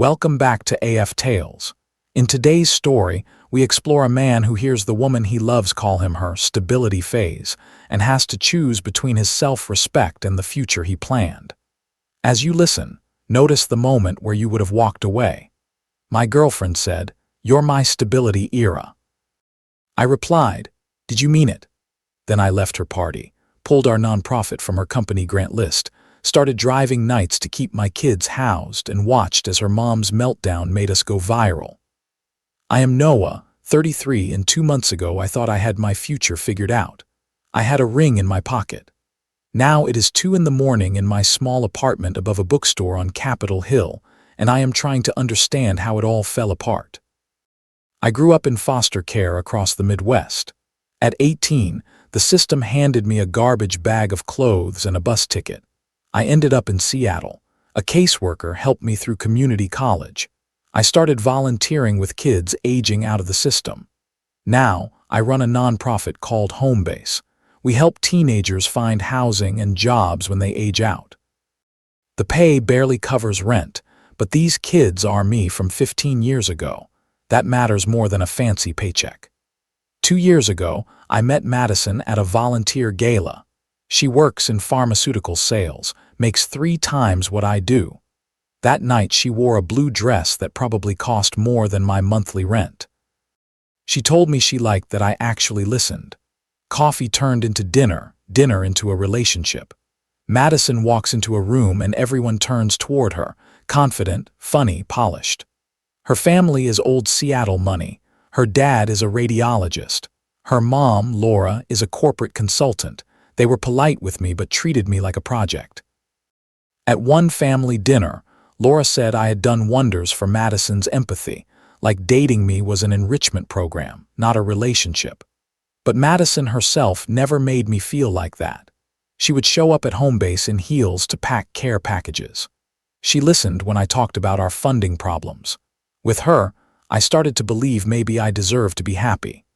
Welcome back to AF Tales. In today's story, we explore a man who hears the woman he loves call him her stability phase and has to choose between his self-respect and the future he planned. As you listen, notice the moment where you would have walked away. My girlfriend said, "You're my stability era." I replied, "Did you mean it?" Then I left her party, pulled our nonprofit from her company grant list, started driving nights to keep my kids housed, and watched as her mom's meltdown made us go viral. I am Noah, 33, and 2 months ago I thought I had my future figured out. I had a ring in my pocket. Now it is 2 in the morning in my small apartment above a bookstore on Capitol Hill, and I am trying to understand how it all fell apart. I grew up in foster care across the Midwest. At 18, the system handed me a garbage bag of clothes and a bus ticket. I ended up in Seattle. A caseworker helped me through community college. I started volunteering with kids aging out of the system. Now, I run a nonprofit called Homebase. We help teenagers find housing and jobs when they age out. The pay barely covers rent, but these kids are me from 15 years ago. That matters more than a fancy paycheck. 2 years ago, I met Madison at a volunteer gala. She works in pharmaceutical sales, makes 3 times what I do. That night she wore a blue dress that probably cost more than my monthly rent. She told me she liked that I actually listened. Coffee turned into dinner, dinner into a relationship. Madison walks into a room and everyone turns toward her, confident, funny, polished. Her family is old Seattle money. Her dad is a radiologist. Her mom, Laura, is a corporate consultant. They were polite with me but treated me like a project. At one family dinner, Laura said I had done wonders for Madison's empathy, like dating me was an enrichment program, not a relationship. But Madison herself never made me feel like that. She would show up at Homebase in heels to pack care packages. She listened when I talked about our funding problems. With her, I started to believe maybe I deserved to be happy.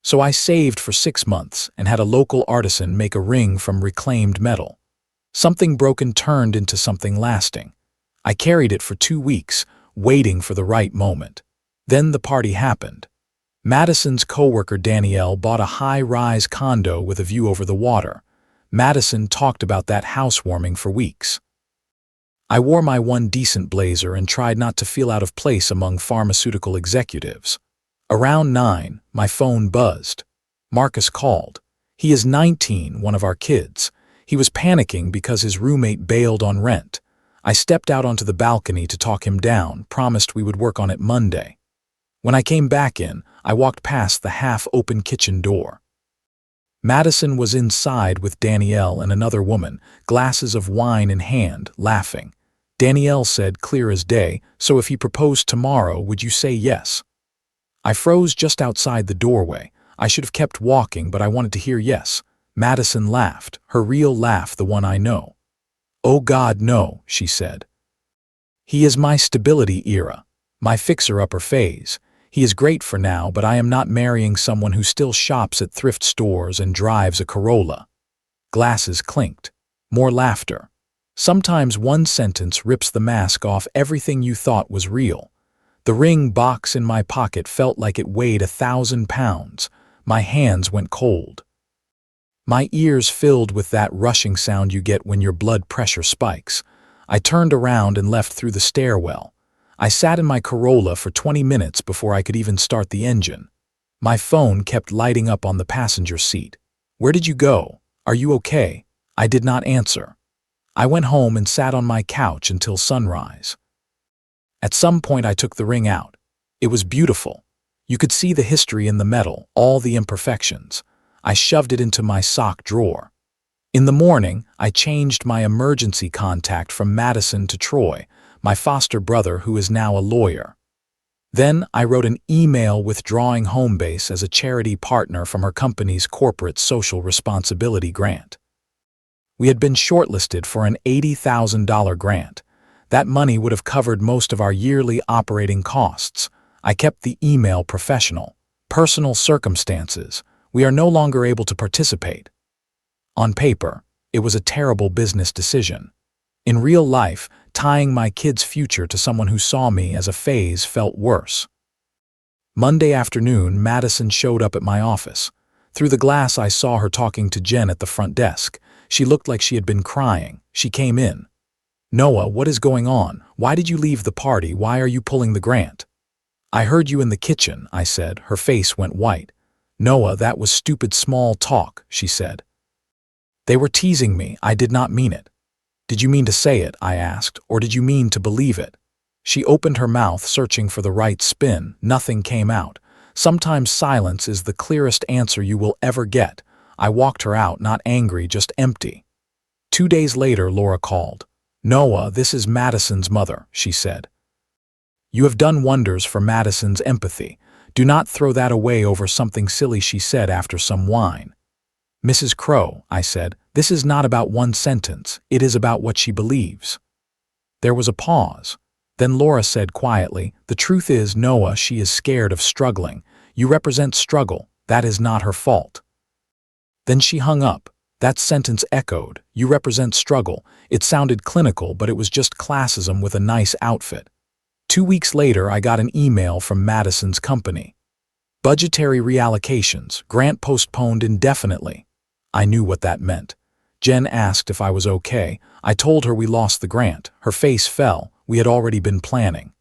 So I saved for 6 months and had a local artisan make a ring from reclaimed metal. Something broken turned into something lasting. I carried it for 2 weeks, waiting for the right moment. Then the party happened. Madison's coworker Danielle bought a high-rise condo with a view over the water. Madison talked about that housewarming for weeks. I wore my one decent blazer and tried not to feel out of place among pharmaceutical executives. Around 9, my phone buzzed. Marcus called. He is 19, one of our kids. He was panicking because his roommate bailed on rent. I stepped out onto the balcony to talk him down, promised we would work on it Monday. When I came back in, I walked past the half-open kitchen door. Madison was inside with Danielle and another woman, glasses of wine in hand, laughing. Danielle said, clear as day, "So if he proposed tomorrow, would you say yes?" I froze just outside the doorway. I should have kept walking, but I wanted to hear yes. Madison laughed, her real laugh, the one I know. "Oh God, no," she said. "He is my stability era, my fixer-upper phase. He is great for now, but I am not marrying someone who still shops at thrift stores and drives a Corolla." Glasses clinked. More laughter. Sometimes one sentence rips the mask off everything you thought was real. The ring box in my pocket felt like it weighed 1,000 pounds. My hands went cold. My ears filled with that rushing sound you get when your blood pressure spikes. I turned around and left through the stairwell. I sat in my Corolla for 20 minutes before I could even start the engine. My phone kept lighting up on the passenger seat. "Where did you go? Are you okay?" I did not answer. I went home and sat on my couch until sunrise. At some point I took the ring out. It was beautiful. You could see the history in the metal, all the imperfections. I shoved it into my sock drawer. In the morning, I changed my emergency contact from Madison to Troy, my foster brother who is now a lawyer. Then I wrote an email withdrawing Homebase as a charity partner from her company's corporate social responsibility grant. We had been shortlisted for an $80,000 grant. That money would have covered most of our yearly operating costs. I kept the email professional. Personal circumstances. We are no longer able to participate. On paper, it was a terrible business decision. In real life, tying my kid's future to someone who saw me as a phase felt worse. Monday afternoon, Madison showed up at my office. Through the glass, I saw her talking to Jen at the front desk. She looked like she had been crying. She came in. "Noah, what is going on? Why did you leave the party? Why are you pulling the grant?" "I heard you in the kitchen," I said. Her face went white. "Noah, that was stupid small talk," she said. "They were teasing me. I did not mean it." "Did you mean to say it?" I asked, "or did you mean to believe it?" She opened her mouth, searching for the right spin. Nothing came out. Sometimes silence is the clearest answer you will ever get. I walked her out, not angry, just empty. 2 days later, Laura called. "Noah, this is Madison's mother," she said. "You have done wonders for Madison's empathy. Do not throw that away over something silly she said after some wine." "Mrs. Crow," I said, "this is not about one sentence. It is about what she believes." There was a pause. Then Laura said quietly, "The truth is, Noah, she is scared of struggling. You represent struggle. That is not her fault." Then she hung up. That sentence echoed. "You represent struggle." It sounded clinical, but it was just classism with a nice outfit. 2 weeks later, I got an email from Madison's company. "Budgetary reallocations, grant postponed indefinitely." I knew what that meant. Jen asked if I was okay. I told her we lost the grant. Her face fell. We had already been planning.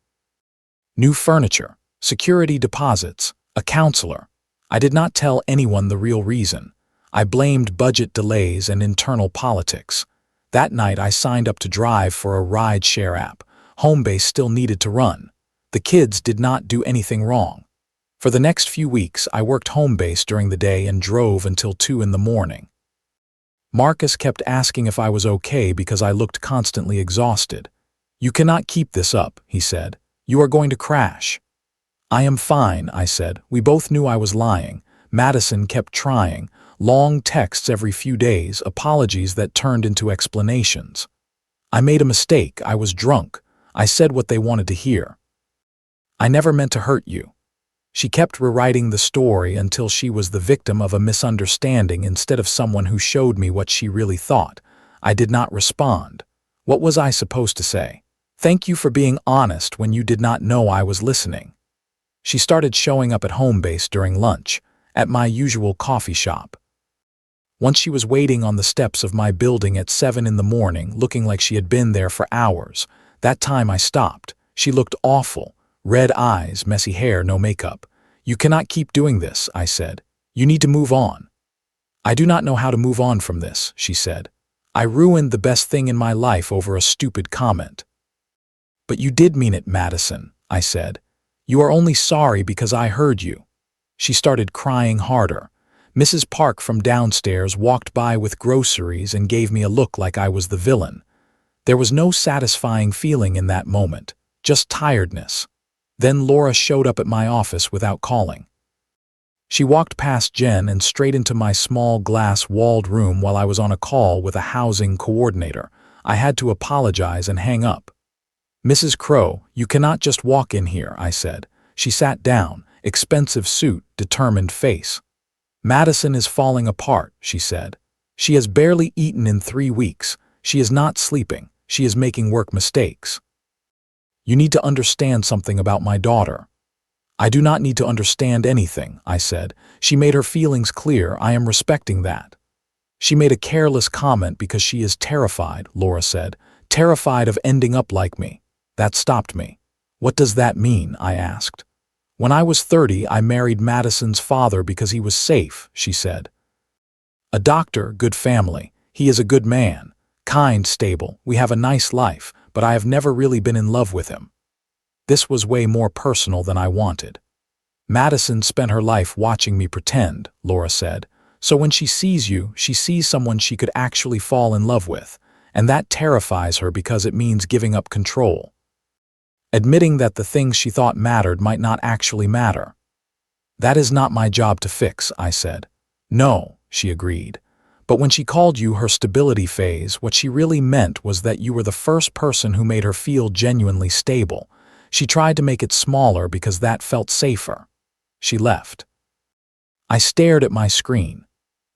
New furniture, security deposits, a counselor. I did not tell anyone the real reason. I blamed budget delays and internal politics. That night I signed up to drive for a ride-share app. Homebase still needed to run. The kids did not do anything wrong. For the next few weeks, I worked Homebase during the day and drove until 2 in the morning. Marcus kept asking if I was okay because I looked constantly exhausted. "You cannot keep this up," he said. "You are going to crash." "I am fine," I said. We both knew I was lying. Madison kept trying. Long texts every few days, apologies that turned into explanations. "I made a mistake. I was drunk. I said what they wanted to hear. I never meant to hurt you." She kept rewriting the story until she was the victim of a misunderstanding instead of someone who showed me what she really thought. I did not respond. What was I supposed to say? "Thank you for being honest when you did not know I was listening." She started showing up at Homebase during lunch, at my usual coffee shop. Once she was waiting on the steps of my building at 7 in the morning, looking like she had been there for hours. That time I stopped. She looked awful. Red eyes, messy hair, no makeup. "You cannot keep doing this," I said. "You need to move on." "I do not know how to move on from this," she said. "I ruined the best thing in my life over a stupid comment." "But you did mean it, Madison," I said. "You are only sorry because I heard you." She started crying harder. Mrs. Park from downstairs walked by with groceries and gave me a look like I was the villain. There was no satisfying feeling in that moment, just tiredness. Then Laura showed up at my office without calling. She walked past Jen and straight into my small glass-walled room while I was on a call with a housing coordinator. I had to apologize and hang up. "Mrs. Crow, you cannot just walk in here," I said. She sat down, expensive suit, determined face. "Madison is falling apart," she said. "She has barely eaten in 3 weeks. She is not sleeping. She is making work mistakes. You need to understand something about my daughter." "I do not need to understand anything," I said. "She made her feelings clear. I am respecting that." "She made a careless comment because she is terrified," Laura said. "Terrified of ending up like me." That stopped me. "What does that mean?" I asked. "When I was 30, I married Madison's father because he was safe," she said. "A doctor, good family. He is a good man. Kind, stable. We have a nice life, but I have never really been in love with him." This was way more personal than I wanted. "Madison spent her life watching me pretend," Laura said. "So when she sees you, she sees someone she could actually fall in love with, and that terrifies her because it means giving up control. Admitting that the things she thought mattered might not actually matter." "That is not my job to fix," I said. "No," she agreed. "But when she called you her stability phase, what she really meant was that you were the first person who made her feel genuinely stable. She tried to make it smaller because that felt safer." She left. I stared at my screen.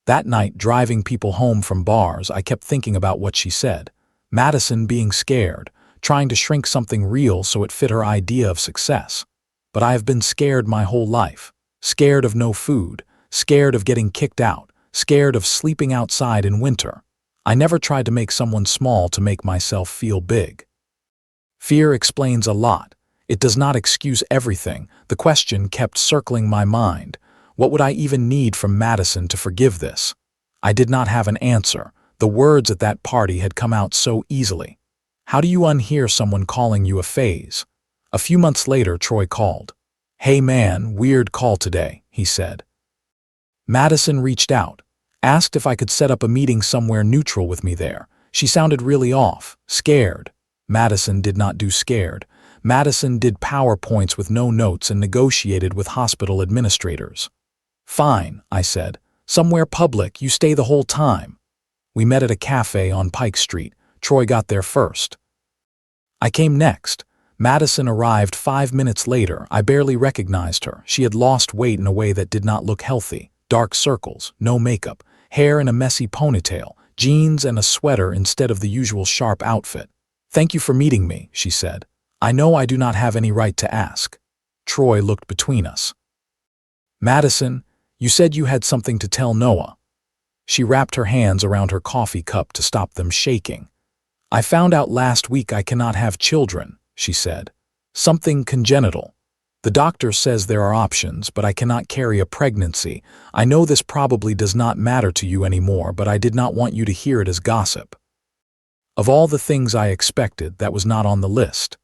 That night, driving people home from bars, I kept thinking about what she said. Madison being scared, trying to shrink something real so it fit her idea of success. But I have been scared my whole life. Scared of no food, scared of getting kicked out, scared of sleeping outside in winter. I never tried to make someone small to make myself feel big. Fear explains a lot. It does not excuse everything. The question kept circling my mind. What would I even need from Madison to forgive this? I did not have an answer. The words at that party had come out so easily. How do you unhear someone calling you a phase? A few months later, Troy called. "Hey man, weird call today," he said. Madison reached out, asked if I could set up a meeting somewhere neutral with me there. She sounded really off, scared. Madison did not do scared. Madison did PowerPoints with no notes and negotiated with hospital administrators. "Fine," I said. "Somewhere public, you stay the whole time." We met at a cafe on Pike Street. Troy got there first. I came next. Madison arrived 5 minutes later. I barely recognized her. She had lost weight in a way that did not look healthy. Dark circles, no makeup, hair in a messy ponytail, jeans and a sweater instead of the usual sharp outfit. "Thank you for meeting me," she said. "I know I do not have any right to ask." Troy looked between us. "Madison, you said you had something to tell Noah." She wrapped her hands around her coffee cup to stop them shaking. "I found out last week I cannot have children," she said. "Something congenital. The doctor says there are options, but I cannot carry a pregnancy. I know this probably does not matter to you anymore, but I did not want you to hear it as gossip." Of all the things I expected, that was not on the list.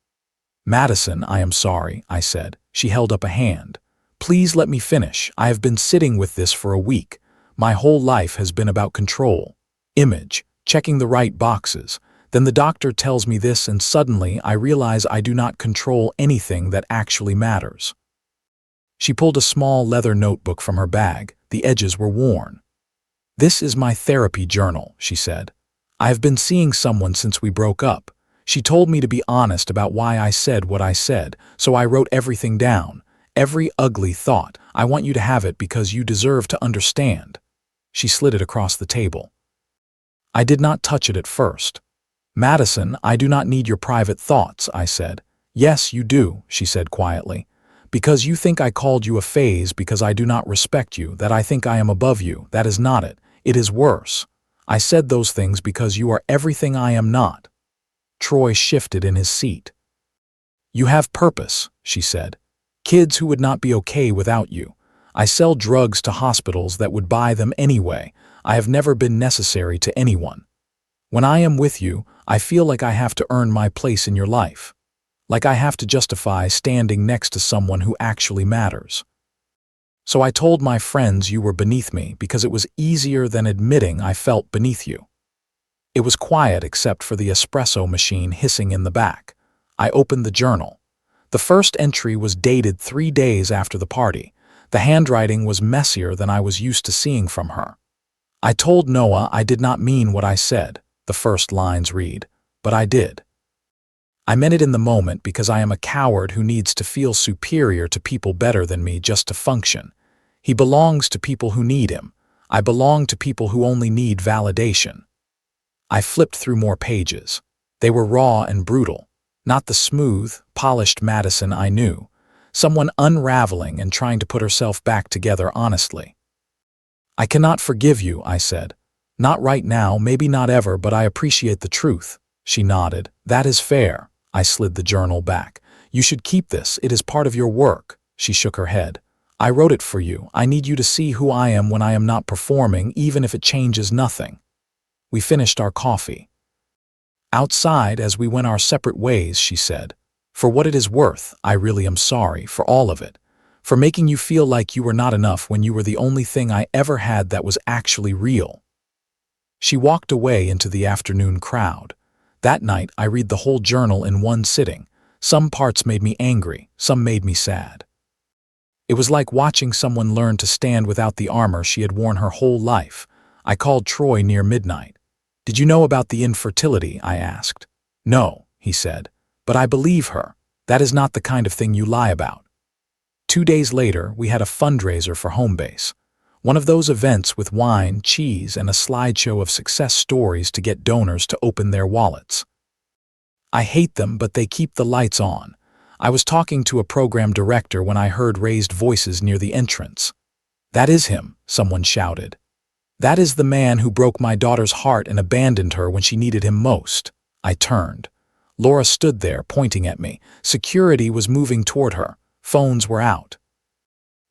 "Madison, I am sorry," I said. She held up a hand. "Please let me finish. I have been sitting with this for a week. My whole life has been about control, image, checking the right boxes. Then the doctor tells me this and suddenly I realize I do not control anything that actually matters." She pulled a small leather notebook from her bag. The edges were worn. "This is my therapy journal," she said. "I have been seeing someone since we broke up. She told me to be honest about why I said what I said, so I wrote everything down. Every ugly thought. I want you to have it because you deserve to understand." She slid it across the table. I did not touch it at first. "Madison, I do not need your private thoughts," I said. "Yes, you do," she said quietly. "Because you think I called you a phase because I do not respect you, that I think I am above you. That is not it. It is worse. I said those things because you are everything I am not." Troy shifted in his seat. "You have purpose," she said. "Kids who would not be okay without you. I sell drugs to hospitals that would buy them anyway. I have never been necessary to anyone. When I am with you, I feel like I have to earn my place in your life. Like I have to justify standing next to someone who actually matters. So I told my friends you were beneath me because it was easier than admitting I felt beneath you." It was quiet except for the espresso machine hissing in the back. I opened the journal. The first entry was dated 3 days after the party. The handwriting was messier than I was used to seeing from her. "I told Noah I did not mean what I said," the first lines read, "but I did. I meant it in the moment because I am a coward who needs to feel superior to people better than me just to function. He belongs to people who need him. I belong to people who only need validation." I flipped through more pages. They were raw and brutal. Not the smooth, polished Madison I knew. Someone unraveling and trying to put herself back together honestly. "I cannot forgive you," I said. "Not right now, maybe not ever, but I appreciate the truth." She nodded. "That is fair." I slid the journal back. "You should keep this. It is part of your work." She shook her head. "I wrote it for you. I need you to see who I am when I am not performing, even if it changes nothing." We finished our coffee. Outside, as we went our separate ways, she said, "For what it is worth, I really am sorry for all of it. For making you feel like you were not enough when you were the only thing I ever had that was actually real." She walked away into the afternoon crowd. That night, I read the whole journal in one sitting. Some parts made me angry, some made me sad. It was like watching someone learn to stand without the armor she had worn her whole life. I called Troy near midnight. "Did you know about the infertility?" I asked. "No," he said, "but I believe her. That is not the kind of thing you lie about." 2 days later, we had a fundraiser for Homebase. One of those events with wine, cheese, and a slideshow of success stories to get donors to open their wallets. I hate them, but they keep the lights on. I was talking to a program director when I heard raised voices near the entrance. "That is him," someone shouted. "That is the man who broke my daughter's heart and abandoned her when she needed him most." I turned. Laura stood there, pointing at me. Security was moving toward her. Phones were out.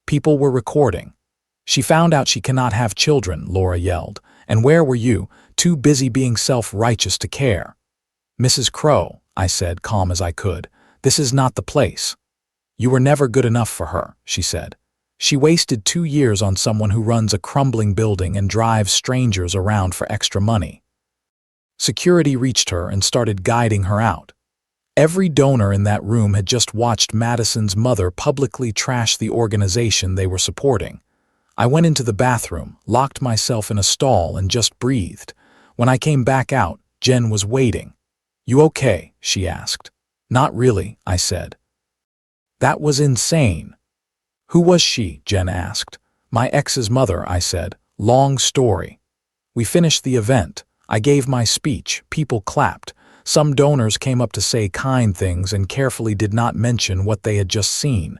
People were recording. "She found out she cannot have children," Laura yelled. "And where were you? Too busy being self-righteous to care." "Mrs. Crow," I said, calm as I could, "this is not the place." "You were never good enough for her," she said. "She wasted 2 years on someone who runs a crumbling building and drives strangers around for extra money." Security reached her and started guiding her out. Every donor in that room had just watched Madison's mother publicly trash the organization they were supporting. I went into the bathroom, locked myself in a stall, and just breathed. When I came back out, Jen was waiting. "You okay?" she asked. "Not really," I said. "That was insane." "Who was she?" Jen asked. "My ex's mother," I said. "Long story." We finished the event. I gave my speech. People clapped. Some donors came up to say kind things and carefully did not mention what they had just seen.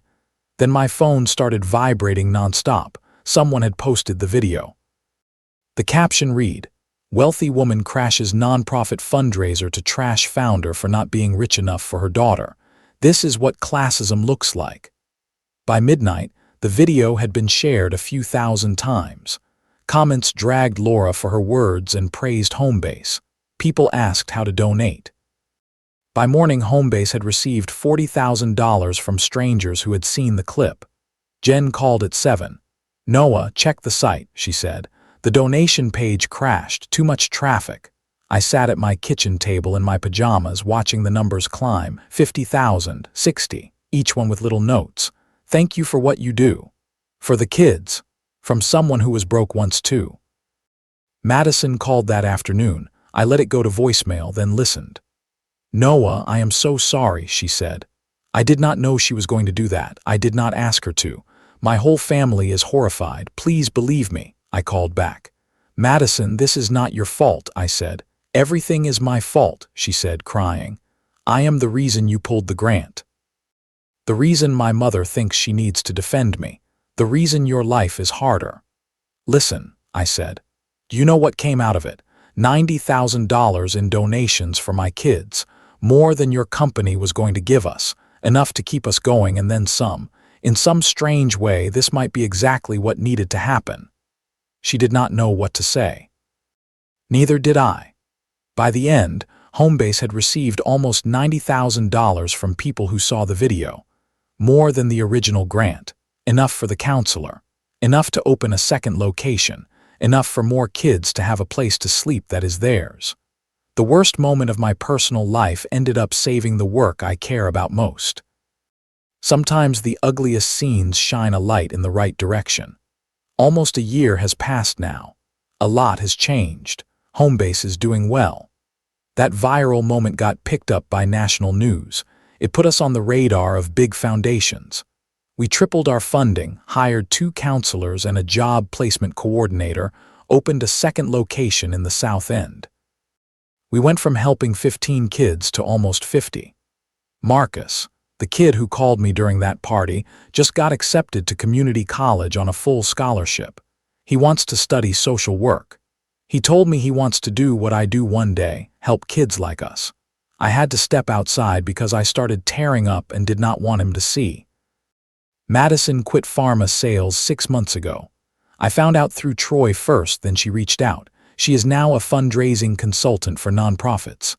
Then my phone started vibrating nonstop. Someone had posted the video. The caption read, "Wealthy woman crashes nonprofit fundraiser to trash founder for not being rich enough for her daughter. This is what classism looks like." By midnight, the video had been shared a few thousand times. Comments dragged Laura for her words and praised Homebase. People asked how to donate. By morning, Homebase had received $40,000 from strangers who had seen the clip. Jen called at 7. "Noah, check the site," she said. "The donation page crashed, too much traffic." I sat at my kitchen table in my pajamas watching the numbers climb, 50,000, 60, each one with little notes. "Thank you for what you do. For the kids." From someone who was broke once too. Madison called that afternoon. I let it go to voicemail, then listened. "Noah, I am so sorry," she said. "I did not know she was going to do that. I did not ask her to. My whole family is horrified. Please believe me." I called back. "Madison, this is not your fault," I said. "Everything is my fault," she said, crying. "I am the reason you pulled the grant. The reason my mother thinks she needs to defend me. The reason your life is harder." "Listen," I said. "Do you know what came out of it? $90,000 in donations for my kids. More than your company was going to give us. Enough to keep us going and then some. In some strange way, this might be exactly what needed to happen." She did not know what to say. Neither did I. By the end, Homebase had received almost $90,000 from people who saw the video. More than the original grant. Enough for the counselor. Enough to open a second location. Enough for more kids to have a place to sleep that is theirs. The worst moment of my personal life ended up saving the work I care about most. Sometimes the ugliest scenes shine a light in the right direction. Almost a year has passed now. A lot has changed. Homebase is doing well. That viral moment got picked up by national news. It put us on the radar of big foundations. We tripled our funding, hired 2 counselors and a job placement coordinator, opened a second location in the South End. We went from helping 15 kids to almost 50. Marcus, the kid who called me during that party, just got accepted to community college on a full scholarship. He wants to study social work. He told me he wants to do what I do one day, help kids like us. I had to step outside because I started tearing up and did not want him to see. Madison quit pharma sales 6 months ago. I found out through Troy first, then she reached out. She is now a fundraising consultant for nonprofits.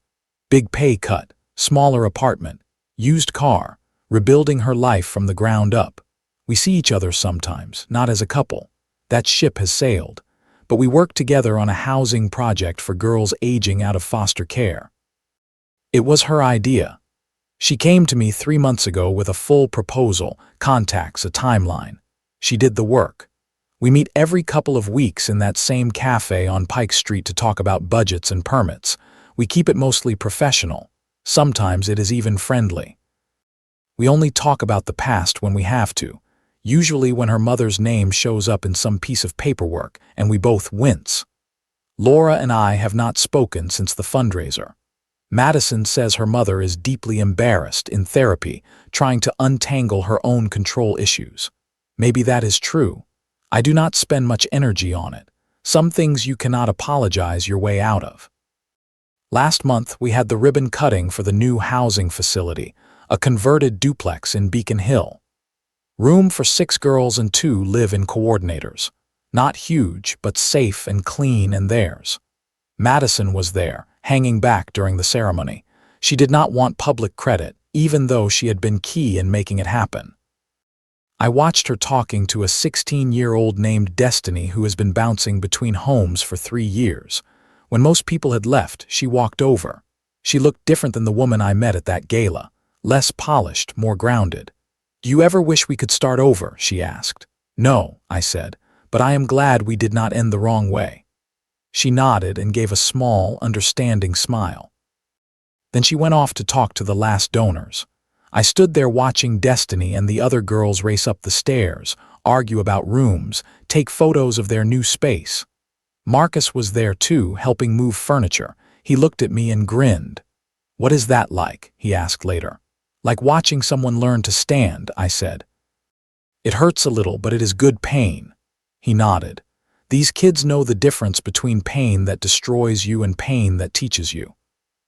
Big pay cut, smaller apartment, used car, rebuilding her life from the ground up. We see each other sometimes, not as a couple. That ship has sailed. But we work together on a housing project for girls aging out of foster care. It was her idea. She came to me 3 months ago with a full proposal, contacts, a timeline. She did the work. We meet every couple of weeks in that same cafe on Pike Street to talk about budgets and permits. We keep it mostly professional. Sometimes it is even friendly. We only talk about the past when we have to. usually when her mother's name shows up in some piece of paperwork, and we both wince. Laura and I have not spoken since the fundraiser. Madison says her mother is deeply embarrassed in therapy, trying to untangle her own control issues. Maybe that is true. I do not spend much energy on it. Some things you cannot apologize your way out of. Last month, we had the ribbon cutting for the new housing facility, a converted duplex in Beacon Hill. Room for 6 girls and 2 live-in coordinators. Not huge, but safe and clean and theirs. Madison was there, hanging back during the ceremony. She did not want public credit, even though she had been key in making it happen. I watched her talking to a 16-year-old named Destiny who has been bouncing between homes for 3 years. When most people had left, she walked over. She looked different than the woman I met at that gala, less polished, more grounded. "Do you ever wish we could start over?" she asked. "No," I said, "but I am glad we did not end the wrong way." She nodded and gave a small, understanding smile. Then she went off to talk to the last donors. I stood there watching Destiny and the other girls race up the stairs, argue about rooms, take photos of their new space. Marcus was there too, helping move furniture. He looked at me and grinned. "What is that like?" he asked later. "Like watching someone learn to stand," I said. "It hurts a little, but it is good pain." He nodded. These kids know the difference between pain that destroys you and pain that teaches you.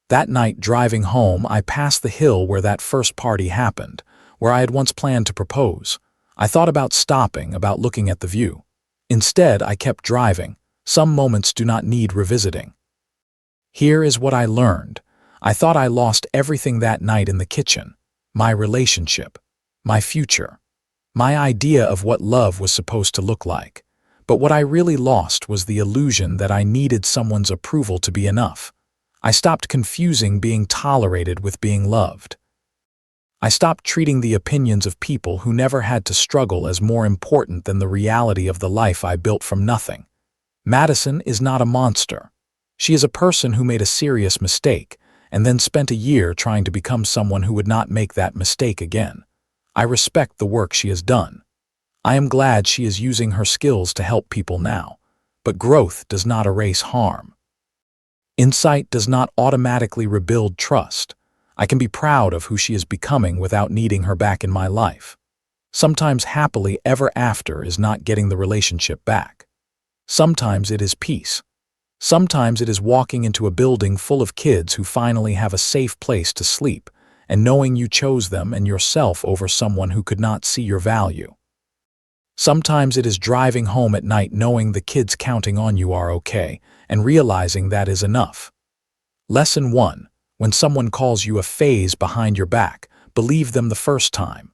That night, driving home, I passed the hill where that first party happened, where I had once planned to propose. I thought about stopping, about looking at the view. Instead, I kept driving. Some moments do not need revisiting. Here is what I learned. I thought I lost everything that night in the kitchen. My relationship. My future. My idea of what love was supposed to look like. But what I really lost was the illusion that I needed someone's approval to be enough. I stopped confusing being tolerated with being loved. I stopped treating the opinions of people who never had to struggle as more important than the reality of the life I built from nothing. Madison is not a monster. She is a person who made a serious mistake and then spent a year trying to become someone who would not make that mistake again. I respect the work she has done. I am glad she is using her skills to help people now. But growth does not erase harm. Insight does not automatically rebuild trust. I can be proud of who she is becoming without needing her back in my life. Sometimes happily ever after is not getting the relationship back. Sometimes it is peace. Sometimes it is walking into a building full of kids who finally have a safe place to sleep and knowing you chose them and yourself over someone who could not see your value. Sometimes it is driving home at night knowing the kids counting on you are okay and realizing that is enough. Lesson 1. When someone calls you a phase behind your back, believe them the first time.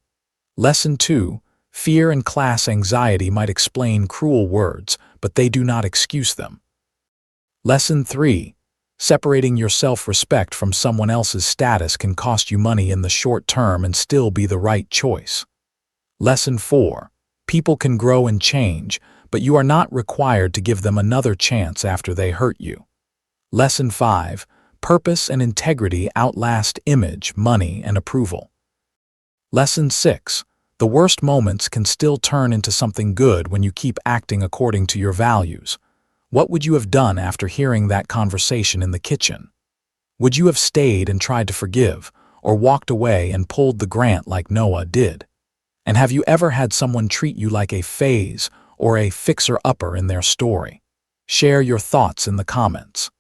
Lesson 2. Fear and class anxiety might explain cruel words, but they do not excuse them. Lesson 3. Separating your self-respect from someone else's status can cost you money in the short term and still be the right choice. Lesson 4. People can grow and change, but you are not required to give them another chance after they hurt you. Lesson 5. Purpose and integrity outlast image, money, and approval. Lesson 6. The worst moments can still turn into something good when you keep acting according to your values. What would you have done after hearing that conversation in the kitchen? Would you have stayed and tried to forgive, or walked away and pulled the grant like Noah did? And have you ever had someone treat you like a phase or a fixer-upper in their story? Share your thoughts in the comments.